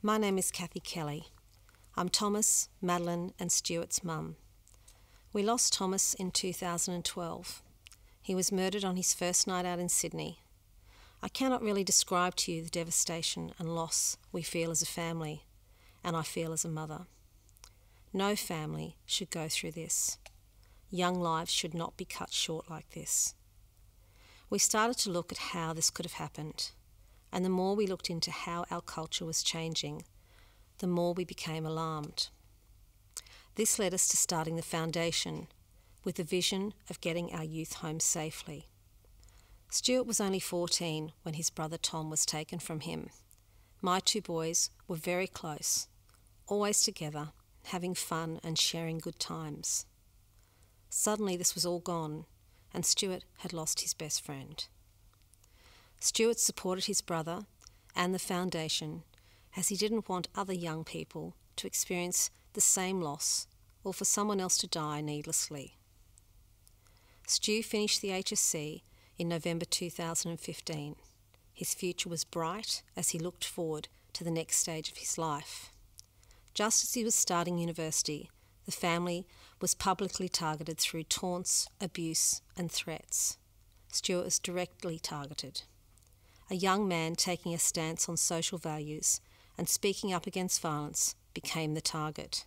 My name is Kathy Kelly. I'm Thomas, Madeline and Stuart's mum. We lost Thomas in 2012. He was murdered on his first night out in Sydney. I cannot really describe to you the devastation and loss we feel as a family, and I feel as a mother. No family should go through this. Young lives should not be cut short like this. We started to look at how this could have happened, and the more we looked into how our culture was changing, the more we became alarmed. This led us to starting the foundation with the vision of getting our youth home safely. Stuart was only 14 when his brother Tom was taken from him. My two boys were very close, always together, having fun and sharing good times. Suddenly this was all gone, and Stuart had lost his best friend. Stuart supported his brother and the foundation as he didn't want other young people to experience the same loss or for someone else to die needlessly. Stu finished the HSC in November 2015. His future was bright as he looked forward to the next stage of his life. Just as he was starting university, the family was publicly targeted through taunts, abuse and threats. Stuart was directly targeted. A young man taking a stance on social values and speaking up against violence became the target.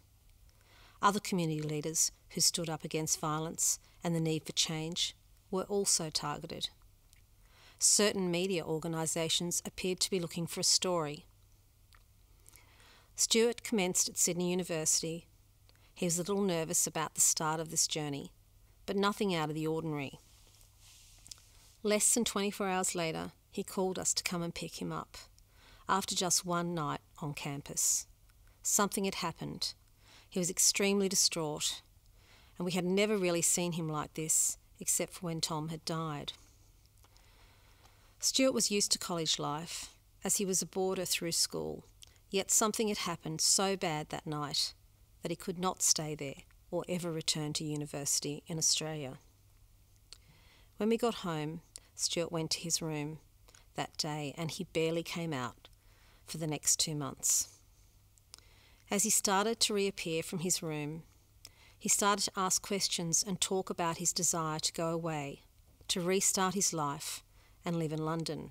Other community leaders who stood up against violence and the need for change were also targeted. Certain media organisations appeared to be looking for a story. Stuart commenced at Sydney University. He was a little nervous about the start of this journey, but nothing out of the ordinary. Less than 24 hours later, he called us to come and pick him up, after just one night on campus. Something had happened. He was extremely distraught, and we had never really seen him like this, except for when Tom had died. Stuart was used to college life, as he was a boarder through school, yet something had happened so bad that night that he could not stay there or ever return to university in Australia. When we got home, Stuart went to his room that day and he barely came out for the next 2 months. As he started to reappear from his room, he started to ask questions and talk about his desire to go away, to restart his life and live in London.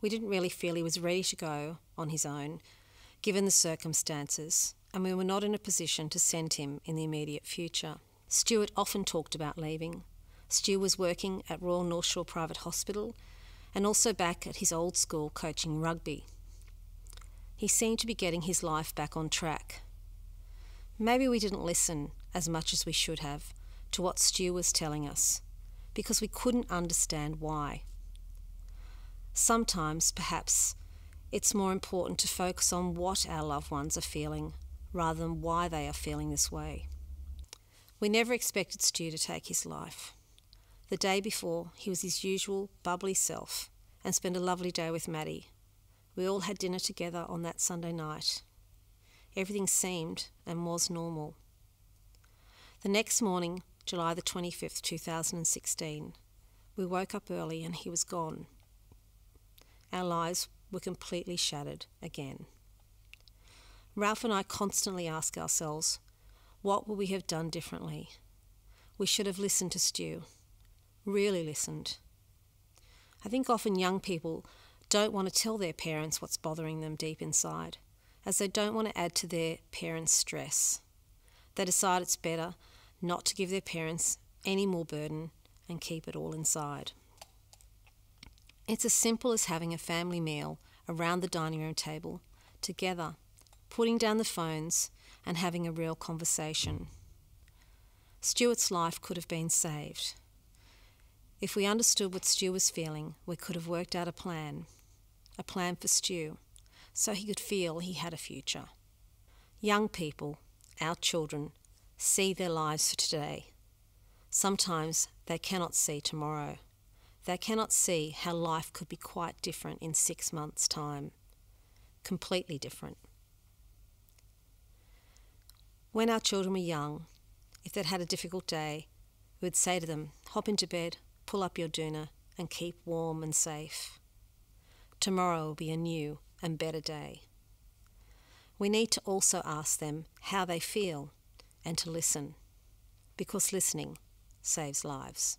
We didn't really feel he was ready to go on his own, given the circumstances, and we were not in a position to send him in the immediate future. Stuart often talked about leaving. Stu was working at Royal North Shore Private Hospital and also back at his old school coaching rugby. He seemed to be getting his life back on track. Maybe we didn't listen as much as we should have to what Stu was telling us, because we couldn't understand why. Sometimes, perhaps, it's more important to focus on what our loved ones are feeling rather than why they are feeling this way. We never expected Stu to take his life. The day before, he was his usual bubbly self and spent a lovely day with Maddie. We all had dinner together on that Sunday night. Everything seemed and was normal. The next morning, July the 25th, 2016, we woke up early and he was gone. Our lives were completely shattered again. Ralph and I constantly ask ourselves, what would we have done differently? We should have listened to Stu. Really listened. I think often young people don't want to tell their parents what's bothering them deep inside, as they don't want to add to their parents' stress. They decide it's better not to give their parents any more burden and keep it all inside. It's as simple as having a family meal around the dining room table, together, putting down the phones and having a real conversation. Stuart's life could have been saved. If we understood what Stu was feeling, we could have worked out a plan for Stu, so he could feel he had a future. Young people, our children, see their lives for today. Sometimes they cannot see tomorrow. They cannot see how life could be quite different in 6 months' time. Completely different. When our children were young, if they'd had a difficult day, we would say to them, hop into bed, pull up your doona and keep warm and safe. Tomorrow will be a new and better day. We need to also ask them how they feel and to listen, because listening saves lives.